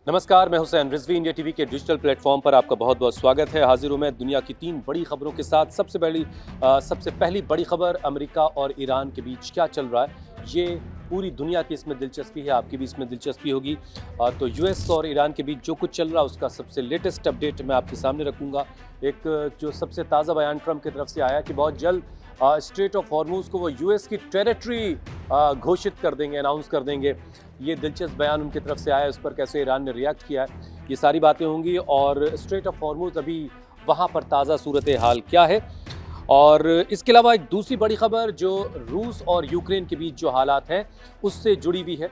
नमस्कार, मैं Hussain Rizvi. India TV के डिजिटल प्लेटफॉर्म पर आपका बहुत बहुत स्वागत है। हाजिर हूँ मैं दुनिया की 3 बड़ी खबरों के साथ। सबसे पहली बड़ी खबर, अमेरिका और ईरान के बीच क्या चल रहा है, ये पूरी दुनिया की इसमें दिलचस्पी है, आपकी भी इसमें दिलचस्पी होगी। तो यूएस और ईरान के बीच जो कुछ चल रहा है उसका सबसे लेटेस्ट अपडेट मैं आपके सामने रखूँगा। एक जो सबसे ताज़ा बयान ट्रंप की तरफ से आया कि बहुत जल्द स्ट्रेट ऑफ हॉर्मूज़ को वो यूएस की टेरिटरी घोषित कर देंगे, अनाउंस कर देंगे। ये दिलचस्प बयान उनकी तरफ से आया, उस पर कैसे ईरान ने रिएक्ट किया है, ये सारी बातें होंगी। और स्ट्रेट ऑफ हॉर्मूज़ अभी वहाँ पर ताज़ा सूरत हाल क्या है, और इसके अलावा एक दूसरी बड़ी खबर जो रूस और यूक्रेन के बीच जो हालात हैं उससे जुड़ी हुई है।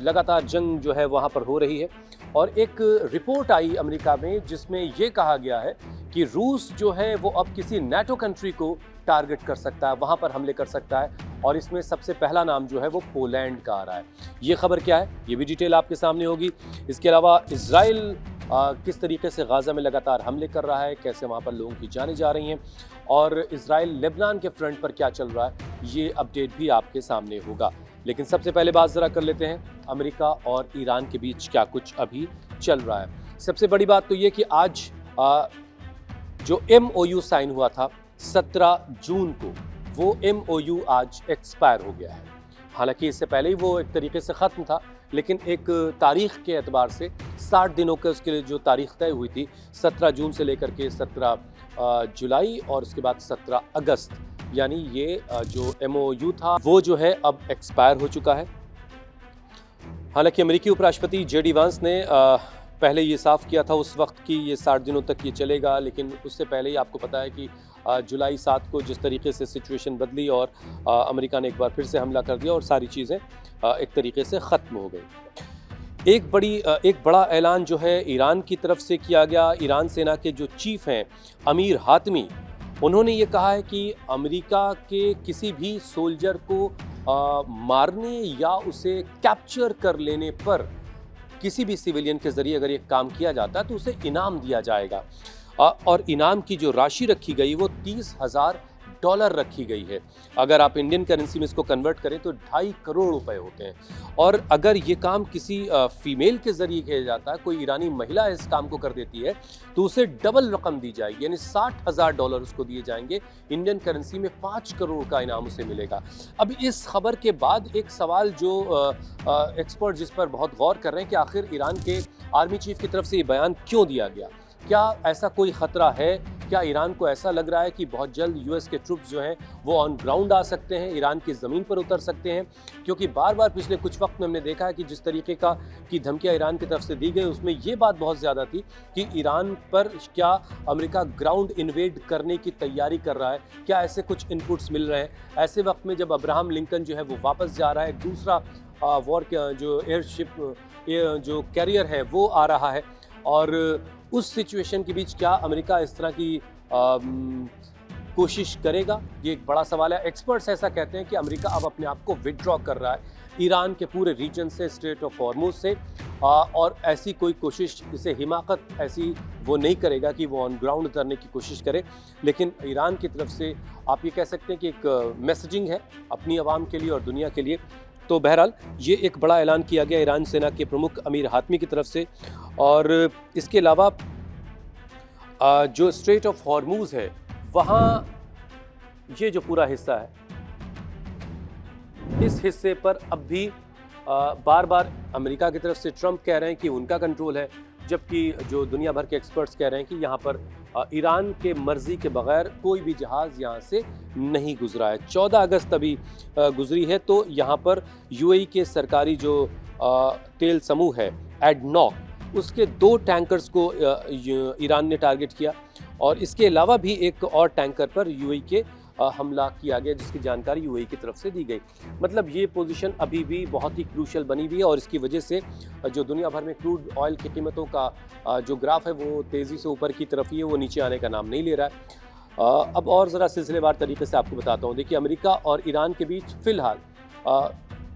लगातार जंग जो है वहाँ पर हो रही है, और एक रिपोर्ट आई अमेरिका में जिसमें ये कहा गया है कि रूस जो है वो अब किसी नाटो कंट्री को टारगेट कर सकता है, वहाँ पर हमले कर सकता है, और इसमें सबसे पहला नाम जो है वो पोलैंड का आ रहा है। ये खबर क्या है, ये भी डिटेल आपके सामने होगी। इसके अलावा इजराइल किस तरीके से गाज़ा में लगातार हमले कर रहा है, कैसे वहाँ पर लोगों की जानें जा रही हैं, और इजराइल लेबनान के फ्रंट पर क्या चल रहा है, ये अपडेट भी आपके सामने होगा। लेकिन सबसे पहले बात ज़रा कर लेते हैं अमेरिका और ईरान के बीच क्या कुछ अभी चल रहा है। सबसे बड़ी बात तो ये कि आज जो MOU साइन हुआ था 17 जून को, वो MOU आज एक्सपायर हो गया है। हालांकि इससे पहले ही वो एक तरीके से ख़त्म था, लेकिन एक तारीख के एतबार से 60 दिनों के उसके लिए जो तारीख तय हुई थी 17 जून से लेकर के 17 जुलाई और उसके बाद 17 अगस्त, यानी ये जो MOU था वो जो है अब एक्सपायर हो चुका है। हालांकि अमेरिकी उपराष्ट्रपति JD वांस ने पहले ये साफ किया था उस वक्त कि ये 60 दिनों तक ये चलेगा, लेकिन उससे पहले ही आपको पता है कि जुलाई 7 को जिस तरीके से सिचुएशन बदली और अमेरिका ने एक बार फिर से हमला कर दिया और सारी चीज़ें एक तरीके से ख़त्म हो गई। एक बड़ा ऐलान जो है ईरान की तरफ से किया गया। ईरान सेना के जो चीफ हैं अमीर हातमी, उन्होंने ये कहा है कि अमेरिका के किसी भी सोल्जर को मारने या उसे कैप्चर कर लेने पर किसी भी सिविलियन के ज़रिए अगर ये काम किया जाता है तो उसे इनाम दिया जाएगा। और इनाम की जो राशि रखी गई वो $30,000 रखी गई है। अगर आप इंडियन करेंसी में इसको कन्वर्ट करें तो 2.5 करोड़ रुपए होते हैं। और अगर ये काम किसी फीमेल के ज़रिए किया जाता है, कोई ईरानी महिला इस काम को कर देती है, तो उसे डबल रकम दी जाएगी, यानी $60,000 उसको दिए जाएंगे। इंडियन करेंसी में 5 करोड़ का इनाम उसे मिलेगा। अब इस खबर के बाद एक सवाल जो एक्सपर्ट जिस पर बहुत गौर कर रहे हैं कि आखिर ईरान के आर्मी चीफ की तरफ से ये बयान क्यों दिया गया, क्या ऐसा कोई ख़तरा है, क्या ईरान को ऐसा लग रहा है कि बहुत जल्द यूएस के ट्रुप्स जो हैं वो ऑन ग्राउंड आ सकते हैं, ईरान की ज़मीन पर उतर सकते हैं? क्योंकि बार बार पिछले कुछ वक्त में हमने देखा है कि जिस तरीके की धमकियाँ ईरान की तरफ से दी गई उसमें ये बात बहुत ज़्यादा थी कि ईरान पर क्या अमेरिका ग्राउंड इन्वेड करने की तैयारी कर रहा है, क्या ऐसे कुछ इनपुट्स मिल रहे हैं। ऐसे वक्त में जब अब्राहम लिंकन जो है वो वापस जा रहा है, दूसरा वॉर जो एयरशिप जो कैरियर है वो आ रहा है, और उस सिचुएशन के बीच क्या अमेरिका इस तरह की कोशिश करेगा, ये एक बड़ा सवाल है। एक्सपर्ट्स ऐसा कहते हैं कि अमेरिका अब अपने आप को विड्रॉ कर रहा है ईरान के पूरे रीजन से, स्ट्रेट ऑफ हॉर्मूज से, और ऐसी कोई कोशिश, इसे हिमाकत ऐसी वो नहीं करेगा कि वो ऑन ग्राउंड उतरने की कोशिश करे। लेकिन ईरान की तरफ से आप ये कह सकते हैं कि एक मैसेजिंग है अपनी आवाम के लिए और दुनिया के लिए। तो बहरहाल ये एक बड़ा ऐलान किया गया ईरान सेना के प्रमुख अमीर हातमी की तरफ से। और इसके अलावा जो स्ट्रेट ऑफ हॉर्मूज है वहाँ ये जो पूरा हिस्सा है, इस हिस्से पर अब भी बार बार अमेरिका की तरफ से ट्रंप कह रहे हैं कि उनका कंट्रोल है, जबकि जो दुनिया भर के एक्सपर्ट्स कह रहे हैं कि यहाँ पर ईरान के मर्जी के बगैर कोई भी जहाज़ यहाँ से नहीं गुजरा है। 14 अगस्त अभी गुजरी है, तो यहाँ पर UAE के सरकारी जो तेल समूह है एडनॉक, उसके 2 टैंकर्स को ईरान ने टारगेट किया, और इसके अलावा भी एक और टैंकर पर UAE के हमला किया गया, जिसकी जानकारी UAE की तरफ से दी गई। मतलब ये पोजीशन अभी भी बहुत ही क्रूशल बनी हुई है, और इसकी वजह से जो दुनिया भर में क्रूड ऑयल की कीमतों का जो ग्राफ है वो तेज़ी से ऊपर की तरफ ही है, वो नीचे आने का नाम नहीं ले रहा है। अब और ज़रा सिलसिलेवार तरीके से आपको बताता हूँ। देखिए, अमेरिका और ईरान के बीच फ़िलहाल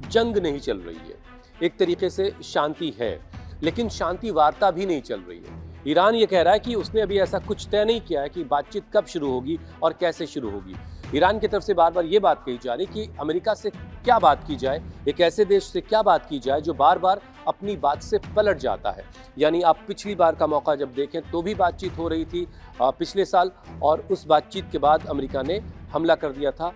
जंग नहीं चल रही है, एक तरीके से शांति है, लेकिन शांति वार्ता भी नहीं चल रही है। ईरान ये कह रहा है कि उसने अभी ऐसा कुछ तय नहीं किया है कि बातचीत कब शुरू होगी और कैसे शुरू होगी। ईरान की तरफ से बार बार ये बात कही जा रही कि अमेरिका से क्या बात की जाए, एक ऐसे देश से क्या बात की जाए जो बार बार अपनी बात से पलट जाता है। यानी आप पिछली बार का मौका जब देखें तो भी बातचीत हो रही थी पिछले साल, और उस बातचीत के बाद अमेरिका ने हमला कर दिया था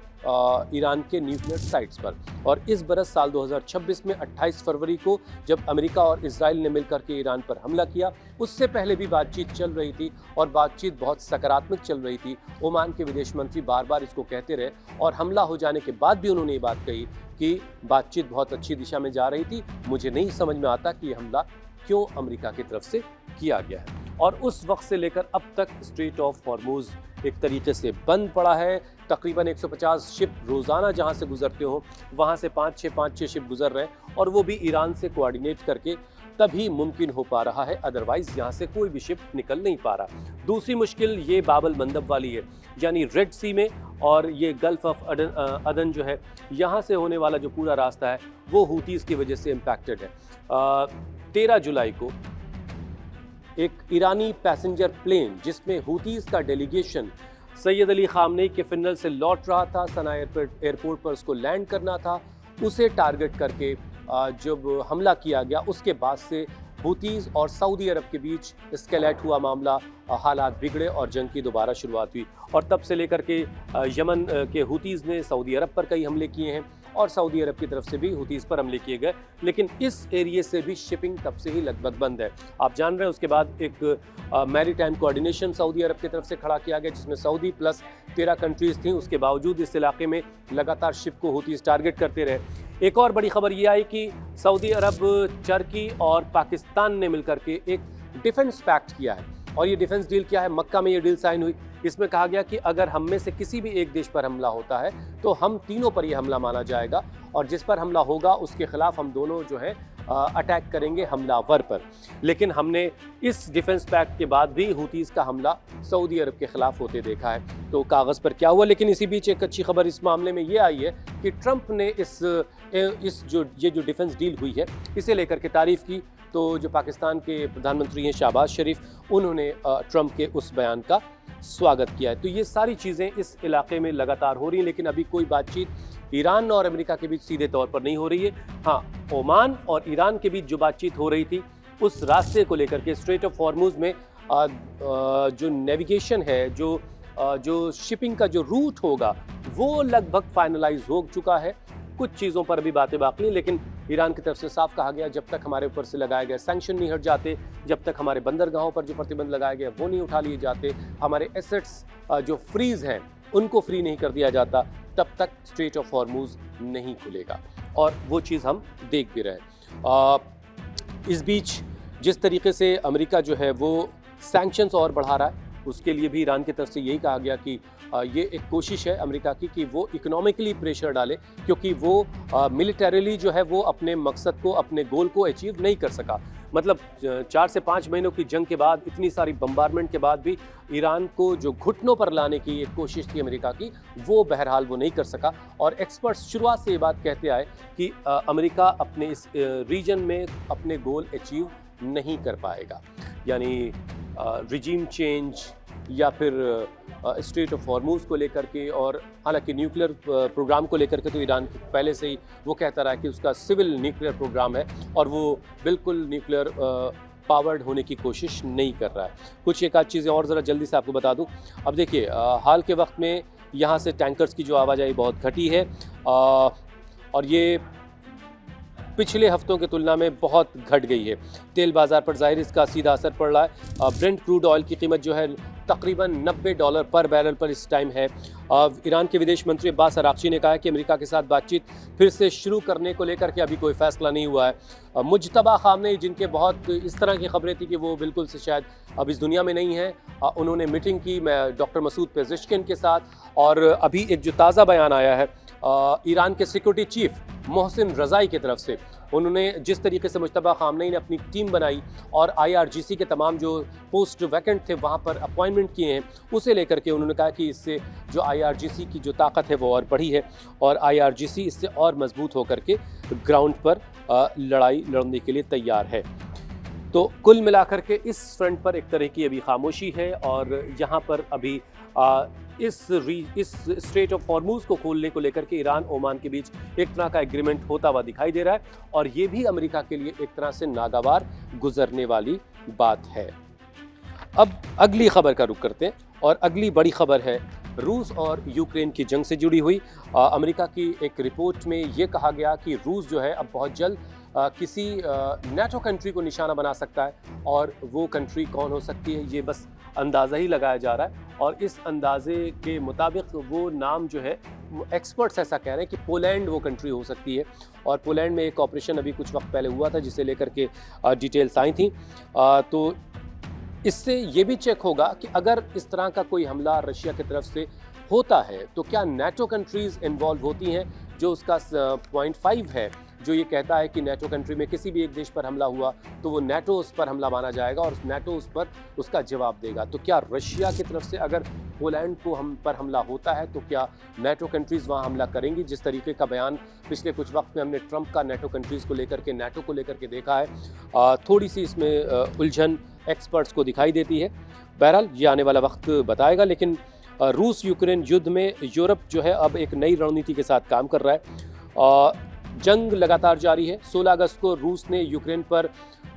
ईरान के न्यूक्लियर साइट्स पर। और इस बरस साल 2026 में 28 फरवरी को जब अमेरिका और इजराइल ने मिलकर के ईरान पर हमला किया, उससे पहले भी बातचीत चल रही थी और बातचीत बहुत सकारात्मक चल रही थी। ओमान के विदेश मंत्री बार बार इसको कहते रहे और हमला हो जाने के बाद भी उन्होंने ये बात कही कि बातचीत बहुत अच्छी दिशा में जा रही थी। मुझे नहीं समझ में आता कि ये हमला क्यों अमेरिका की तरफ से किया गया है। और उस वक्त से लेकर अब तक स्ट्रेट ऑफ हॉर्मुज एक तरीके से बंद पड़ा है। तकरीबन 150 शिप रोज़ाना जहां से गुजरते हो वहां से 5-6 शिप गुजर रहे हैं, और वो भी ईरान से कोऑर्डिनेट करके तभी मुमकिन हो पा रहा है, अदरवाइज यहाँ से कोई भी शिप निकल नहीं पा रहा। दूसरी मुश्किल ये बाबल मंदब वाली है, यानी रेड सी में और ये गल्फ ऑफ अदन जो है, यहाँ से होने वाला जो पूरा रास्ता है वो हूतीज़ की वजह से इम्पैक्टेड है। 13 जुलाई को एक ईरानी पैसेंजर प्लेन जिसमें हूतीज़ का डेलीगेशन सैयद अली खामनेई के फिनल से लौट रहा था, सना एयरपोर्ट पर उसको लैंड करना था, उसे टारगेट करके जब हमला किया गया, उसके बाद से हूतीज़ और सऊदी अरब के बीच एस्केलेट हुआ मामला, हालात बिगड़े और जंग की दोबारा शुरुआत हुई। और तब से लेकर के यमन के हूतीज़ ने सऊदी अरब पर कई हमले किए हैं और सऊदी अरब की तरफ से भी हूतीज़ पर हमले किए गए, लेकिन इस एरिए से भी शिपिंग तब से ही लगभग बंद है। आप जान रहे हैं उसके बाद एक मैरीटाइम कोऑर्डिनेशन सऊदी अरब की तरफ से खड़ा किया गया, जिसमें सऊदी प्लस 13 कंट्रीज़ थी। उसके बावजूद इस इलाके में लगातार शिप को हूतीज़ टारगेट करते रहे। एक और बड़ी खबर ये आई कि सऊदी अरब, टर्की और पाकिस्तान ने मिलकर के एक डिफेंस पैक्ट किया है। और ये डिफेंस डील क्या है? मक्का में ये डील साइन हुई। इसमें कहा गया कि अगर हम में से किसी भी एक देश पर हमला होता है तो हम तीनों पर यह हमला माना जाएगा, और जिस पर हमला होगा उसके खिलाफ हम दोनों जो है अटैक करेंगे हमलावर पर। लेकिन हमने इस डिफेंस पैक्ट के बाद भी हूतीज़ का हमला सऊदी अरब के खिलाफ होते देखा है। तो कागज़ पर क्या हुआ, लेकिन इसी बीच एक अच्छी खबर इस मामले में ये आई है कि ट्रंप ने ये जो डिफेंस डील हुई है इसे लेकर के तारीफ़ की। तो जो पाकिस्तान के प्रधानमंत्री हैं शहबाज शरीफ, उन्होंने ट्रंप के उस बयान का स्वागत किया है। तो ये सारी चीज़ें इस इलाके में लगातार हो रही हैं, लेकिन अभी कोई बातचीत ईरान और अमेरिका के बीच सीधे तौर पर नहीं हो रही है। हाँ, ओमान और ईरान के बीच जो बातचीत हो रही थी उस रास्ते को लेकर के, स्ट्रेट ऑफ हॉर्मुज में जो नेविगेशन है, जो शिपिंग का जो रूट होगा वो लगभग फाइनलाइज हो चुका है। कुछ चीज़ों पर अभी बातें बाकी, लेकिन ईरान की तरफ से साफ कहा गया जब तक हमारे ऊपर से लगाए गए सैंक्शन नहीं हट जाते, जब तक हमारे बंदरगाहों पर जो प्रतिबंध लगाए गए वो नहीं उठा लिए जाते, हमारे एसेट्स जो फ्रीज हैं उनको फ्री नहीं कर दिया जाता, तब तक स्ट्रेट ऑफ हॉर्मुज नहीं खुलेगा। और वो चीज़ हम देख भी रहे। इस बीच जिस तरीके से अमेरिका जो है वो सैंक्शंस और बढ़ा रहा है, उसके लिए भी ईरान की तरफ से यही कहा गया कि ये एक कोशिश है अमेरिका की कि वो इकोनॉमिकली प्रेशर डाले, क्योंकि वो मिलिटरीली जो है वो अपने मकसद को, अपने गोल को अचीव नहीं कर सका। मतलब 4 से 5 महीनों की जंग के बाद, इतनी सारी बम्बारमेंट के बाद भी ईरान को जो घुटनों पर लाने की एक कोशिश थी अमेरिका की, वो बहरहाल वो नहीं कर सका। और एक्सपर्ट्स शुरुआत से ये बात कहते आए कि अमेरिका अपने इस रीजन में अपने गोल अचीव नहीं कर पाएगा, यानी रिजीम चेंज या फिर स्ट्रेट ऑफ हॉर्मुज को लेकर के। और हालांकि न्यूक्लियर प्रोग्राम को लेकर के तो ईरान पहले से ही वो कहता रहा है कि उसका सिविल न्यूक्लियर प्रोग्राम है और वो बिल्कुल न्यूक्लियर पावर्ड होने की कोशिश नहीं कर रहा है। कुछ एक आध चीज़ें और ज़रा जल्दी से आपको बता दूं। अब देखिए, हाल के वक्त में यहाँ से टैंकर्स की जो आवाजाही बहुत घटी है और ये पिछले हफ्तों की तुलना में बहुत घट गई है। तेल बाज़ार पर ज़ाहिर इसका सीधा असर पड़ रहा है। ब्रेंट क्रूड ऑयल की कीमत जो है तकरीबन $90 पर बैरल पर इस टाइम है। ईरान के विदेश मंत्री अब्बास अराक्ची ने कहा है कि अमेरिका के साथ बातचीत फिर से शुरू करने को लेकर के अभी कोई फैसला नहीं हुआ है। मुज्तबा खामनेई, जिनके बहुत इस तरह की खबरें थी कि वो बिल्कुल से शायद अब इस दुनिया में नहीं है, उन्होंने मीटिंग की डॉक्टर मसूद पेज़ेश्किन के साथ। और अभी एक जो ताज़ा बयान आया है ईरान के सिक्योरिटी चीफ मोहसिन रज़ाई की तरफ से, उन्होंने जिस तरीके से मुज्तबा खामनेई ने अपनी टीम बनाई और IRGC के तमाम जो पोस्ट वैकेंट थे वहाँ पर अपॉइंटमेंट किए हैं, उसे लेकर के उन्होंने कहा कि इससे जो IRGC की जो ताकत है वो और बढ़ी है और IRGC इससे और मजबूत होकर के ग्राउंड पर लड़ाई लड़ने के लिए तैयार है। तो कुल मिलाकर के इस फ्रंट पर एक तरह की अभी खामोशी है और यहाँ पर अभी इस स्ट्रेट ऑफ हॉर्मूज को खोलने को लेकर के ईरान ओमान के बीच एक तरह का एग्रीमेंट होता हुआ दिखाई दे रहा है और ये भी अमेरिका के लिए एक तरह से नागवार गुजरने वाली बात है। अब अगली खबर का रुख करते हैं और अगली बड़ी खबर है रूस और यूक्रेन की जंग से जुड़ी हुई। अमेरिका की एक रिपोर्ट में ये कहा गया कि रूस जो है अब बहुत जल्द किसी नेटो कंट्री को निशाना बना सकता है और वो कंट्री कौन हो सकती है ये बस अंदाज़ा ही लगाया जा रहा है और इस अंदाजे के मुताबिक वो नाम जो है एक्सपर्ट्स ऐसा कह रहे हैं कि पोलैंड वो कंट्री हो सकती है और पोलैंड में एक ऑपरेशन अभी कुछ वक्त पहले हुआ था जिसे लेकर के डिटेल्स आई थी। तो इससे ये भी चेक होगा कि अगर इस तरह का कोई हमला रशिया की तरफ से होता है तो क्या नेटो कंट्रीज़ इन्वॉल्व होती हैं, जो उसका पॉइंट 5 है जो ये कहता है कि नेटो कंट्री में किसी भी एक देश पर हमला हुआ तो वो नेटो उस पर हमला माना जाएगा और नेटो उस पर उसका जवाब देगा। तो क्या रशिया की तरफ से अगर पोलैंड को हम पर हमला होता है तो क्या नेटो कंट्रीज़ वहाँ हमला करेंगी? जिस तरीके का बयान पिछले कुछ वक्त में हमने ट्रंप का नेटो कंट्रीज़ को लेकर के नेटो को लेकर के देखा है, थोड़ी सी इसमें उलझन एक्सपर्ट्स को दिखाई देती है। बहरहाल ये आने वाला वक्त बताएगा, लेकिन रूस यूक्रेन युद्ध में यूरोप जो है अब एक नई रणनीति के साथ काम कर रहा है। जंग लगातार जारी है। 16 अगस्त को रूस ने यूक्रेन पर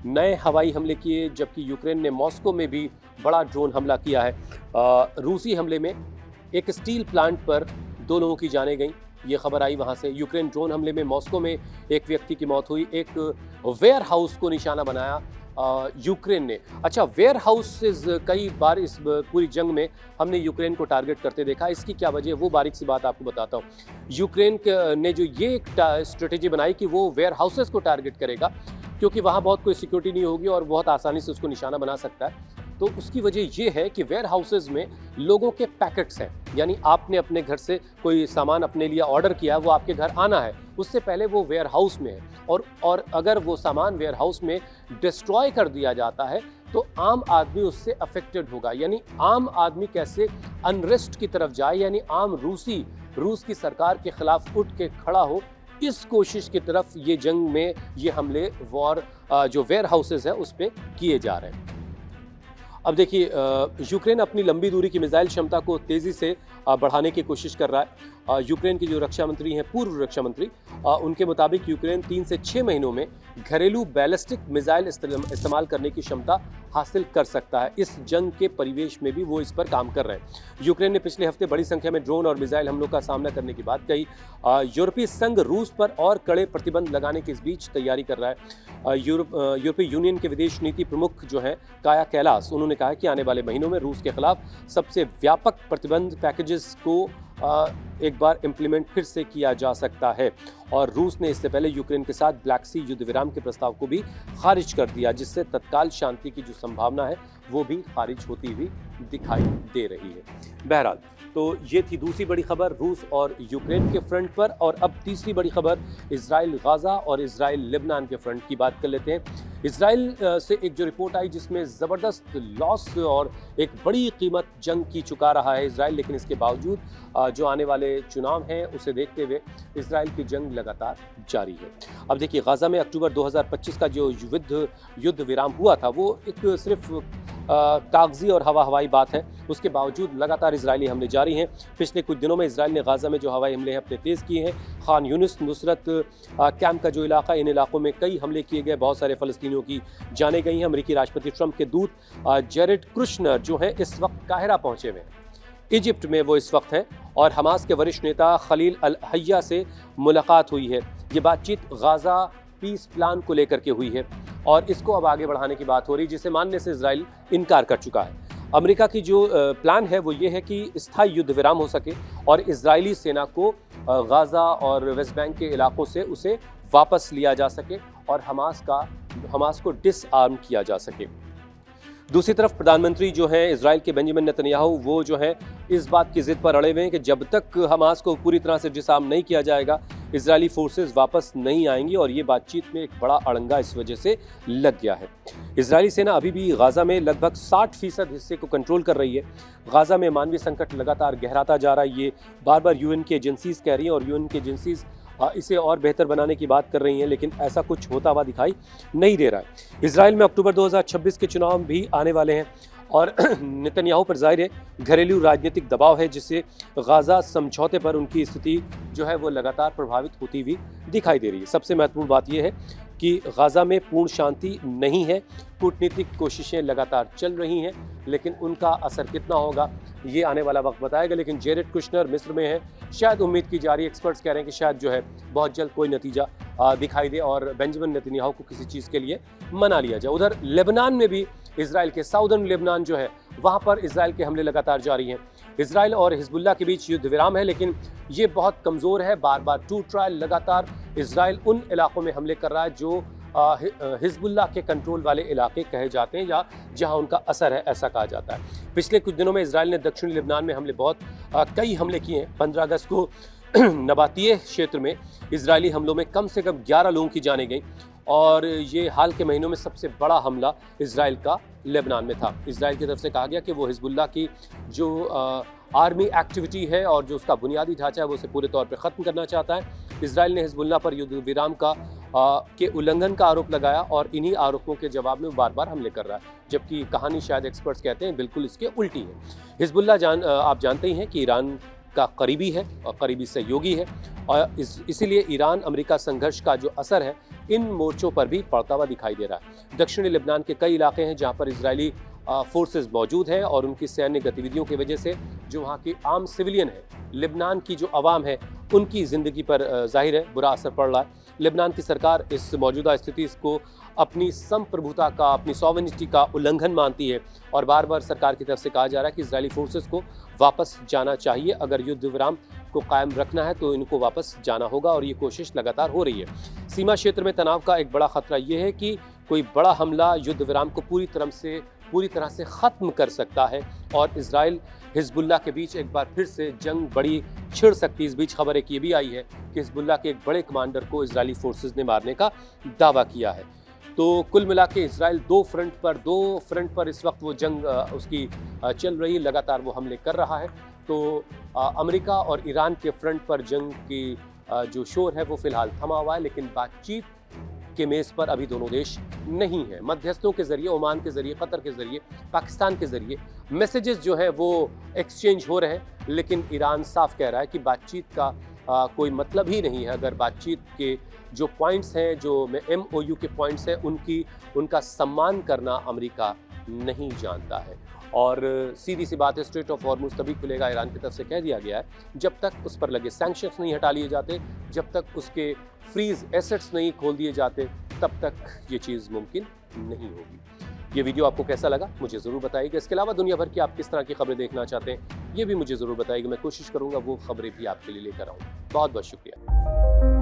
नए हवाई हमले किए, जबकि यूक्रेन ने मॉस्को में भी बड़ा ड्रोन हमला किया है। रूसी हमले में एक स्टील प्लांट पर 2 लोगों की जानें गई, ये खबर आई वहाँ से। यूक्रेन ड्रोन हमले में मॉस्को में एक व्यक्ति की मौत हुई। एक वेयर हाउस को निशाना बनाया यूक्रेन ने। अच्छा, वेयर हाउसेज कई बार इस पूरी जंग में हमने यूक्रेन को टारगेट करते देखा। इसकी क्या वजह है वो बारीक सी बात आपको बताता हूँ। यूक्रेन ने जो ये एक स्ट्रेटेजी बनाई कि वो वेयर हाउसेज को टारगेट करेगा क्योंकि वहाँ बहुत कोई सिक्योरिटी नहीं होगी और बहुत आसानी से उसको निशाना बना सकता है। तो उसकी वजह ये है कि वेयर हाउसेज में लोगों के पैकेट्स हैं, यानी आपने अपने घर से कोई सामान अपने लिए ऑर्डर किया है, वो आपके घर आना है, उससे पहले वो वेयर हाउस में है और अगर वो सामान वेयर हाउस में डिस्ट्रॉय कर दिया जाता है तो आम आदमी उससे अफेक्टेड होगा। यानी आम आदमी कैसे अनरेस्ट की तरफ जाए, यानी आम रूस की सरकार के खिलाफ उठ के खड़ा हो, इस कोशिश की तरफ ये जंग में ये हमले जो वेयर हाउसेज है उस पर किए जा रहे हैं। अब देखिए, यूक्रेन अपनी लंबी दूरी की मिसाइल क्षमता को तेज़ी से बढ़ाने की कोशिश कर रहा है। यूक्रेन के जो रक्षा मंत्री हैं, पूर्व रक्षा मंत्री, उनके मुताबिक यूक्रेन 3 से 6 महीनों में घरेलू बैलिस्टिक मिसाइल इस्तेमाल करने की क्षमता हासिल कर सकता है। इस जंग के परिवेश में भी वो इस पर काम कर रहे हैं। यूक्रेन ने पिछले हफ्ते बड़ी संख्या में ड्रोन और मिसाइल हमलों का सामना करने की बात कही। यूरोपीय संघ रूस पर और कड़े प्रतिबंध लगाने के इस बीच तैयारी कर रहा है। यूरोपीय यूनियन के विदेश नीति प्रमुख जो हैं काया कैलास, उन्होंने कहा कि आने वाले महीनों में रूस के खिलाफ सबसे व्यापक प्रतिबंध पैकेजेस को एक बार इम्प्लीमेंट फिर से किया जा सकता है। और रूस ने इससे पहले यूक्रेन के साथ ब्लैक सी युद्ध विराम के प्रस्ताव को भी खारिज कर दिया, जिससे तत्काल शांति की जो संभावना है वो भी खारिज होती हुई दिखाई दे रही है। बहरहाल, तो ये थी दूसरी बड़ी खबर रूस और यूक्रेन के फ्रंट पर। और अब तीसरी बड़ी खबर इजराइल गाजा और इजराइल लेबनान के फ्रंट की बात कर लेते हैं। इजराइल से एक जो रिपोर्ट आई जिसमें ज़बरदस्त लॉस और एक बड़ी कीमत जंग की चुका रहा है इजराइल, लेकिन इसके बावजूद जो आने वाले चुनाव हैं उसे देखते हुए इजराइल की जंग लगातार जारी है। अब देखिए, गाजा में अक्टूबर 2025 का जो युद्ध विराम हुआ था वो एक सिर्फ कागजी और हवाई बात है। उसके बावजूद लगातार इजरायली हमले जारी हैं। पिछले कुछ दिनों में इजराइल ने गाजा में जो हवाई हमले हैं अपने तेज़ किए हैं। खान यूनिस, नुसरत कैंप का जो इलाका, इन इलाकों में कई हमले किए गए, बहुत सारे फ़लस्तीनियों की जानें गई हैं। अमेरिकी राष्ट्रपति ट्रंप के दूत जेरेड कुश्नर जो हैं इस वक्त काहिरा पहुँचे हुए हैं, इजिप्ट में वो इस वक्त हैं, और हमास के वरिष्ठ नेता खलील अल हय्या से मुलाकात हुई है। ये बातचीत गाजा पीस प्लान को लेकर के हुई है और इसको अब आगे बढ़ाने की बात हो रही है, जिसे मानने से इजराइल इनकार कर चुका है। अमेरिका की जो प्लान है वो ये है कि स्थायी युद्ध विराम हो सके और इजरायली सेना को गाजा और वेस्ट बैंक के इलाकों से उसे वापस लिया जा सके और हमास को डिसआर्म किया जा सके। दूसरी तरफ प्रधानमंत्री जो हैं इजराइल के बेंजामिन नेतन्याहू, वो जो हैं इस बात की जिद पर अड़े हुए हैं कि जब तक हमास को पूरी तरह से डिसआर्म नहीं किया जाएगा इजरायली फोर्सेस वापस नहीं आएंगी, और ये बातचीत में एक बड़ा अड़ंगा इस वजह से लग गया है। इजरायली सेना अभी भी गाजा में लगभग 60% हिस्से को कंट्रोल कर रही है। गाजा में मानवीय संकट लगातार गहराता जा रहा है, ये बार बार यूएन की एजेंसीज कह रही हैं और यूएन की एजेंसीज इसे और बेहतर बनाने की बात कर रही हैं, लेकिन ऐसा कुछ होता हुआ दिखाई नहीं दे रहा है। इजराइल में अक्टूबर 2026 के चुनाव भी आने वाले हैं और नेतन्याहू पर जाहिर है घरेलू राजनीतिक दबाव है, जिससे गाज़ा समझौते पर उनकी स्थिति जो है वो लगातार प्रभावित होती हुई दिखाई दे रही है। सबसे महत्वपूर्ण बात यह है कि गाज़ा में पूर्ण शांति नहीं है। कूटनीतिक कोशिशें लगातार चल रही हैं, लेकिन उनका असर कितना होगा ये आने वाला वक्त बताएगा। लेकिन जेरेड कुशनर मिस्र में है, शायद उम्मीद की जा रही है, एक्सपर्ट्स कह रहे हैं कि शायद जो है बहुत जल्द कोई नतीजा दिखाई दे और बेंजामिन नेतन्याहू को किसी चीज़ के लिए मना लिया जाए। उधर लेबनान में भी इजराइल के साउदर्न लेबनान जो है वहाँ पर इजराइल के हमले लगातार जारी हैं। इजराइल और हिजबुल्लाह के बीच युद्ध विराम है, लेकिन ये बहुत कमज़ोर है। बार बार टूट रहा है। लगातार इजराइल उन इलाकों में हमले कर रहा है जो हिजबुल्लाह के कंट्रोल वाले इलाके कहे जाते हैं या जहां उनका असर है, ऐसा कहा जाता है। पिछले कुछ दिनों में इजराइल ने दक्षिणी लेबनान में कई हमले किए हैं। 15 अगस्त को नबातिये क्षेत्र में इजरायली हमलों में कम से कम 11 लोगों की जानें गई और ये हाल के महीनों में सबसे बड़ा हमला इजराइल का लेबनान में था। इजराइल की तरफ से कहा गया कि वो हिजबुल्लाह की जो आर्मी एक्टिविटी है और जो उसका बुनियादी ढांचा है वो उसे पूरे तौर पे ख़त्म करना चाहता है। इजराइल ने हिजबुल्लाह पर युद्ध विराम के उल्लंघन का आरोप लगाया और इन्हीं आरोपों के जवाब में वो बार बार हमले कर रहा है, जबकि कहानी शायद एक्सपर्ट्स कहते हैं बिल्कुल इसके उल्टी है। हिजबुल्लाह आप जानते ही हैं कि ईरान का करीबी है और करीबी सहयोगी है और इसीलिए ईरान अमेरिका संघर्ष का जो असर है इन मोर्चों पर भी पड़ता हुआ दिखाई दे रहा है। दक्षिणी लेबनान के कई इलाके हैं जहां पर इजरायली फोर्सेस मौजूद हैं और उनकी सैन्य गतिविधियों की वजह से जो वहाँ की आम सिविलियन है, लेबनान की जो आवाम है, उनकी ज़िंदगी पर जाहिर है बुरा असर पड़ रहा है। लेबनान की सरकार इस मौजूदा स्थिति को अपनी संप्रभुता का, अपनी सॉवरेनिटी का उल्लंघन मानती है और बार बार सरकार की तरफ से कहा जा रहा है कि इजरायली फोर्सेस को वापस जाना चाहिए। अगर युद्ध विराम को कायम रखना है तो इनको वापस जाना होगा और ये कोशिश लगातार हो रही है। सीमा क्षेत्र में तनाव का एक बड़ा खतरा ये है कि कोई बड़ा हमला युद्ध विराम को पूरी तरह से ख़त्म कर सकता है और इजराइल हिजबुल्लाह के बीच एक बार फिर से जंग बड़ी छिड़ सकती है। इस बीच खबर एक ये भी आई है कि हिजबुल्लाह के एक बड़े कमांडर को इजरायली फोर्सेस ने मारने का दावा किया है। तो कुल मिला के इजराइल दो फ्रंट पर इस वक्त वो जंग उसकी चल रही है, लगातार वो हमले कर रहा है। तो अमेरिका और ईरान के फ्रंट पर जंग की जो शोर है वो फिलहाल थमा हुआ है, लेकिन बातचीत के मेज़ पर अभी दोनों देश नहीं है। मध्यस्थों के जरिए, ओमान के जरिए, कतर के जरिए, पाकिस्तान के जरिए मैसेजेस जो हैं वो एक्सचेंज हो रहे हैं, लेकिन ईरान साफ कह रहा है कि बातचीत का कोई मतलब ही नहीं है अगर बातचीत के जो पॉइंट्स हैं, जो MOU के पॉइंट्स हैं, उनका सम्मान करना अमेरिका नहीं जानता है। और सीधी सी बात है, स्ट्रेट ऑफ हॉर्मुज़ तभी खुलेगा, ईरान की तरफ से कह दिया गया है, जब तक उस पर लगे सैंक्शंस नहीं हटा लिए जाते, जब तक उसके फ्रीज एसेट्स नहीं खोल दिए जाते, तब तक ये चीज़ मुमकिन नहीं होगी। ये वीडियो आपको कैसा लगा मुझे ज़रूर बताइएगा। इसके अलावा दुनिया भर की आप किस तरह की खबरें देखना चाहते हैं ये भी मुझे ज़रूर बताइएगा। मैं कोशिश करूँगा वो खबरें भी आपके लिए लेकर आऊँ। बहुत बहुत शुक्रिया।